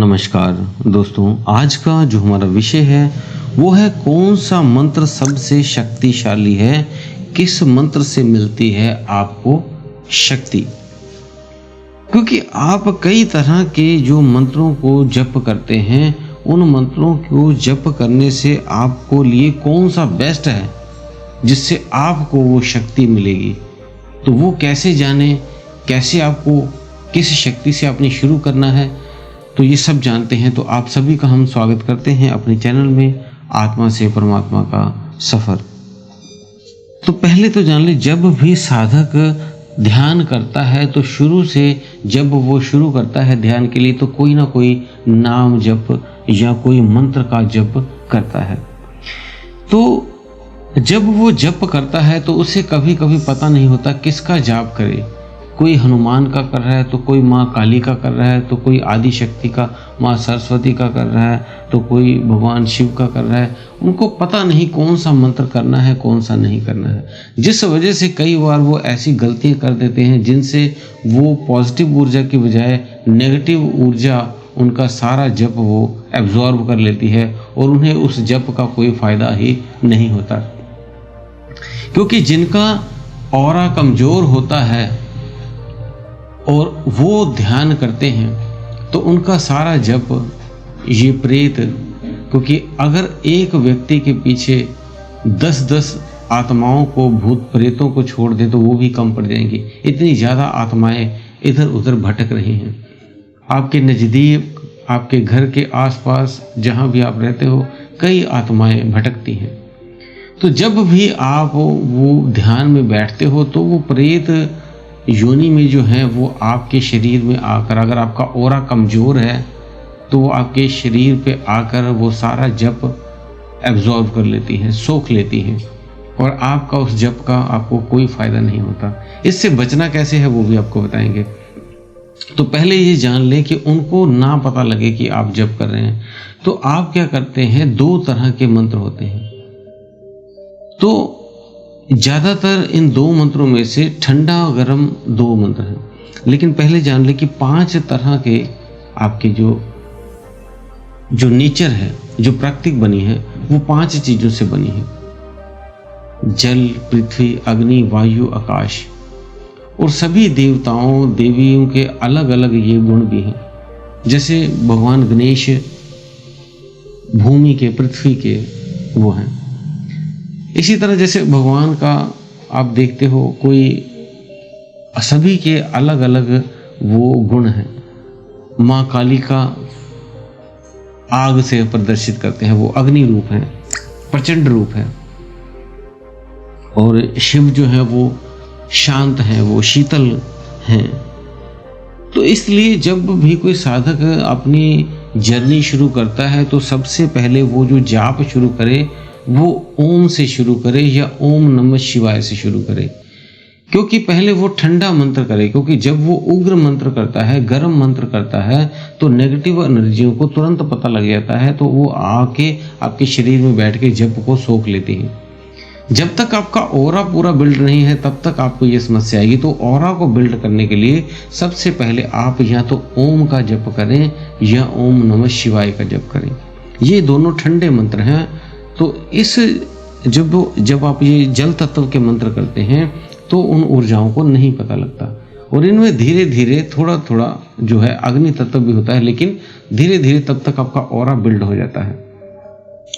नमस्कार दोस्तों, आज का जो हमारा विषय है वो है कौन सा मंत्र सबसे शक्तिशाली है, किस मंत्र से मिलती है आपको शक्ति। क्योंकि आप कई तरह के जो मंत्रों को जप करते हैं, उन मंत्रों को जप करने से आपको लिए कौन सा बेस्ट है जिससे आपको वो शक्ति मिलेगी। तो वो कैसे जाने, कैसे आपको किस शक्ति से आपने शुरू करना है, तो ये सब जानते हैं। तो आप सभी का हम स्वागत करते हैं अपने चैनल में आत्मा से परमात्मा का सफ़र। तो पहले तो जान ले, जब भी साधक ध्यान करता है तो शुरू से जब वो शुरू करता है ध्यान के लिए तो कोई ना कोई नाम जप या कोई मंत्र का जप करता है। तो जब वो जप करता है तो उसे कभी कभी पता नहीं होता किसका जाप करे। कोई हनुमान का कर रहा है तो कोई माँ काली का कर रहा है, तो कोई आदि शक्ति का माँ सरस्वती का कर रहा है, तो कोई भगवान शिव का कर रहा है। उनको पता नहीं कौन सा मंत्र करना है, कौन सा नहीं करना है, जिस वजह से कई बार वो ऐसी गलतियाँ कर देते हैं जिनसे वो पॉजिटिव ऊर्जा की बजाय नेगेटिव ऊर्जा उनका सारा जप वो एब्जॉर्ब कर लेती है और उन्हें उस जप का कोई फ़ायदा ही नहीं होता। क्योंकि जिनका ऑरा कमज़ोर होता है और वो ध्यान करते हैं तो उनका सारा जप ये प्रेत, क्योंकि अगर एक व्यक्ति के पीछे 10-10 आत्माओं को, भूत प्रेतों को छोड़ दे तो वो भी कम पड़ जाएंगी। इतनी ज़्यादा आत्माएं इधर उधर भटक रही हैं। आपके नज़दीक, आपके घर के आसपास जहाँ भी आप रहते हो, कई आत्माएं भटकती हैं। तो जब भी आप वो ध्यान में बैठते हो तो वो प्रेत योनि में जो है वो आपके शरीर में आकर, अगर आपका ऑरा कमज़ोर है तो वो आपके शरीर पे आकर वो सारा जप एब्जॉर्ब कर लेती हैं, सोख लेती हैं और आपका उस जप का आपको कोई फ़ायदा नहीं होता। इससे बचना कैसे है वो भी आपको बताएंगे। तो पहले ये जान लें कि उनको ना पता लगे कि आप जप कर रहे हैं तो आप क्या करते हैं, 2 तरह के मंत्र होते हैं। तो ज़्यादातर इन 2 मंत्रों में से ठंडा और गर्म 2 मंत्र हैं, लेकिन पहले जान ले कि 5 तरह के आपके जो नेचर है, जो प्राकृतिक बनी है, वो 5 चीज़ों से बनी है। जल, पृथ्वी, अग्नि, वायु, आकाश। और सभी देवताओं देवियों के अलग अलग ये गुण भी हैं। जैसे भगवान गणेश भूमि के, पृथ्वी के वो हैं। इसी तरह जैसे भगवान का आप देखते हो, कोई सभी के अलग अलग वो गुण हैं। माँ काली का आग से प्रदर्शित करते हैं, वो अग्नि रूप है, प्रचंड रूप है। और शिव जो है वो शांत हैं, वो शीतल हैं। तो इसलिए जब भी कोई साधक अपनी जर्नी शुरू करता है तो सबसे पहले वो जो जाप शुरू करे वो ओम से शुरू करे या ओम नमः शिवाय से शुरू करे। क्योंकि पहले वो ठंडा मंत्र करे, क्योंकि जब वो उग्र मंत्र करता है, गर्म मंत्र करता है तो नेगेटिव एनर्जियों को तुरंत पता लग जाता है, तो वो आके आपके शरीर में बैठ के जप को सोख लेती है। जब तक आपका ऑरा पूरा बिल्ड नहीं है तब तक आपको ये समस्या आएगी। तो ऑरा को बिल्ड करने के लिए सबसे पहले आप या तो ओम का जप करें या ओम नमः शिवाय का जप करें। ये दोनों ठंडे मंत्र हैं। तो इस जब आप ये जल तत्व के मंत्र करते हैं तो उन ऊर्जाओं को नहीं पता लगता, और इनमें धीरे धीरे थोड़ा थोड़ा जो है अग्नि तत्व भी होता है, लेकिन धीरे धीरे तब तक आपका ऑरा बिल्ड हो जाता है।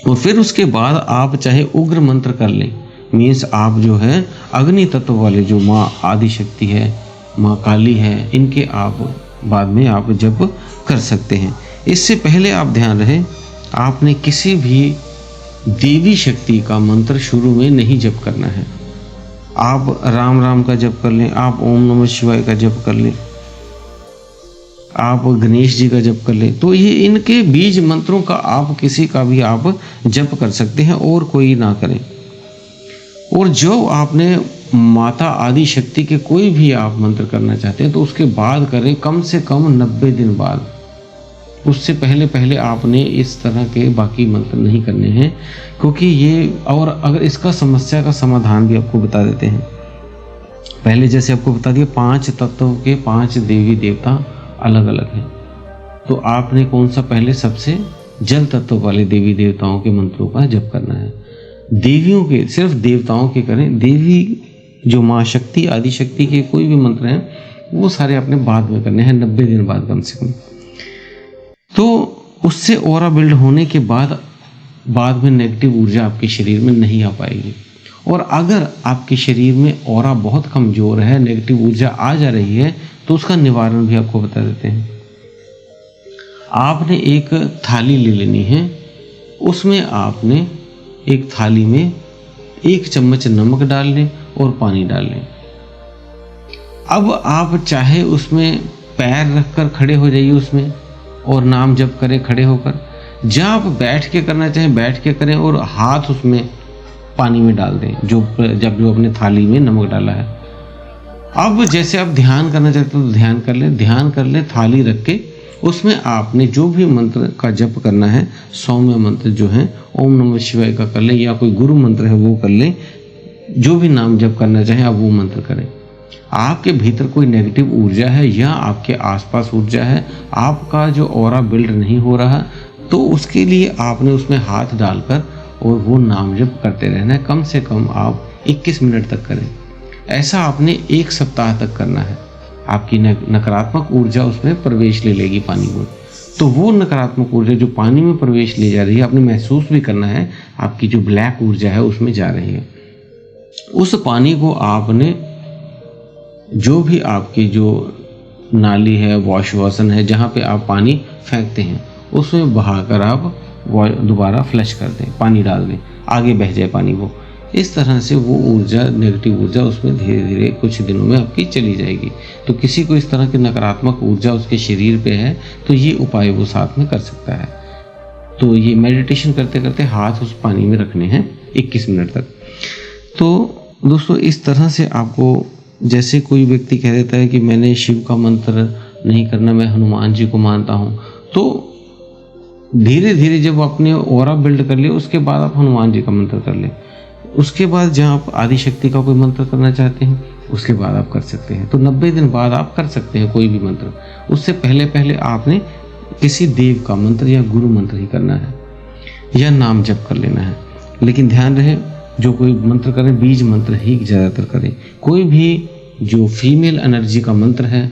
और फिर उसके बाद आप चाहे उग्र मंत्र कर लें, मीन्स आप जो है अग्नि तत्व वाले जो माँ आदि शक्ति है, माँ काली है, इनके आप बाद में आप जप कर सकते हैं। इससे पहले आप ध्यान रहे, आपने किसी भी देवी शक्ति का मंत्र शुरू में नहीं जप करना है। आप राम राम का जप कर लें, आप ओम नमः शिवाय का जप कर लें, आप गणेश जी का जप कर लें। तो ये इनके बीज मंत्रों का आप किसी का भी आप जप कर सकते हैं और कोई ना करें। और जो आपने माता आदि शक्ति के कोई भी आप मंत्र करना चाहते हैं तो उसके बाद करें, कम से कम 90 दिन बाद। उससे पहले पहले आपने इस तरह के बाकी मंत्र नहीं करने हैं, क्योंकि ये, और अगर इसका समस्या का समाधान भी आपको बता देते हैं। पहले जैसे आपको बता दिया 5 तत्वों के 5 देवी देवता अलग अलग हैं। तो आपने कौन सा पहले सबसे जल तत्व वाले देवी देवताओं के मंत्रों का जप करना है। देवियों के, सिर्फ देवताओं के करें। देवी जो माँ शक्ति, आदि शक्ति के कोई भी मंत्र हैं वो सारे आपने बाद में करने हैं, 90 दिन बाद कम से कम। तो उससे ऑरा बिल्ड होने के बाद में नेगेटिव ऊर्जा आपके शरीर में नहीं आ पाएगी। और अगर आपके शरीर में ऑरा बहुत कमजोर है, नेगेटिव ऊर्जा आ जा रही है, तो उसका निवारण भी आपको बता देते हैं। आपने एक थाली ले लेनी है, उसमें आपने एक थाली में 1 चम्मच नमक डाल लें और पानी डाल लें। अब आप चाहे उसमें पैर रखकर खड़े हो जाइए उसमें और नाम जप करें खड़े होकर, जब आप बैठ के करना चाहें बैठ के करें और हाथ उसमें पानी में डाल दें जो अपने थाली में नमक डाला है। अब जैसे आप ध्यान करना चाहते हो तो ध्यान कर लें थाली रख के, उसमें आपने जो भी मंत्र का जप करना है, सौम्य मंत्र जो है ओम नमः शिवाय का कर लें, या कोई गुरु मंत्र है वो कर लें, जो भी नाम जप करना चाहें आप वो मंत्र करें। आपके भीतर कोई नेगेटिव ऊर्जा है या आपके आसपास ऊर्जा है, आपका जो ऑरा बिल्ड नहीं हो रहा, तो उसके लिए आपने उसमें हाथ डालकर और वो नाम जप करते रहना है। कम से कम आप 21 मिनट तक करें। ऐसा आपने 1 सप्ताह तक करना है। आपकी नकारात्मक ऊर्जा उसमें प्रवेश ले लेगी पानी में। तो वो नकारात्मक ऊर्जा जो पानी में प्रवेश ले जा रही है, आपने महसूस भी करना है आपकी जो ब्लैक ऊर्जा है उसमें जा रही है। उस पानी को आपने जो भी आपकी जो नाली है, वॉश बेसिन है, जहाँ पे आप पानी फेंकते हैं, उसमें बहाकर आप दोबारा फ्लश कर दें, पानी डाल दें, आगे बह जाए पानी वो। इस तरह से वो ऊर्जा, नेगेटिव ऊर्जा उसमें धीरे धीरे कुछ दिनों में आपकी चली जाएगी। तो किसी को इस तरह की नकारात्मक ऊर्जा उसके शरीर पे है तो ये उपाय वो साथ में कर सकता है। तो ये मेडिटेशन करते करते हाथ उस पानी में रखने हैं 21 मिनट तक। तो दोस्तों इस तरह से आपको, जैसे कोई व्यक्ति कह देता है कि मैंने शिव का मंत्र नहीं करना, मैं हनुमान जी को मानता हूँ, तो धीरे धीरे जब आपने ऑरा बिल्ड कर लिया उसके बाद आप हनुमान जी का मंत्र कर लें। उसके बाद जहाँ आप आदि शक्ति का कोई मंत्र करना चाहते हैं उसके बाद आप कर सकते हैं। तो 90 दिन बाद आप कर सकते हैं कोई भी मंत्र। उससे पहले आपने किसी देव का मंत्र या गुरु मंत्र ही करना है या नाम जप कर लेना है। लेकिन ध्यान रहे, जो कोई मंत्र करें बीज मंत्र ही ज़्यादातर करें। कोई भी जो फीमेल एनर्जी का मंत्र है,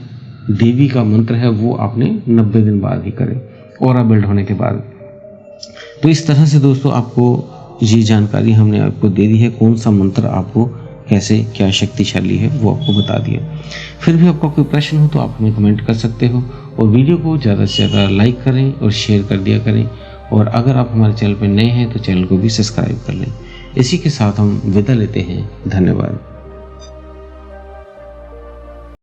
देवी का मंत्र है, वो आपने 90 दिन बाद ही करें, ऑरा बिल्ड होने के बाद। तो इस तरह से दोस्तों आपको ये जानकारी हमने आपको दे दी है, कौन सा मंत्र आपको कैसे क्या शक्तिशाली है वो आपको बता दिया। फिर भी आपका कोई प्रश्न हो तो आप हमें कमेंट कर सकते हो, और वीडियो को ज़्यादा से ज़्यादा लाइक करें और शेयर कर दिया करें। और अगर आप हमारे चैनल पर नए हैं तो चैनल को भी सब्सक्राइब कर लें। इसी के साथ हम विदा लेते हैं। धन्यवाद।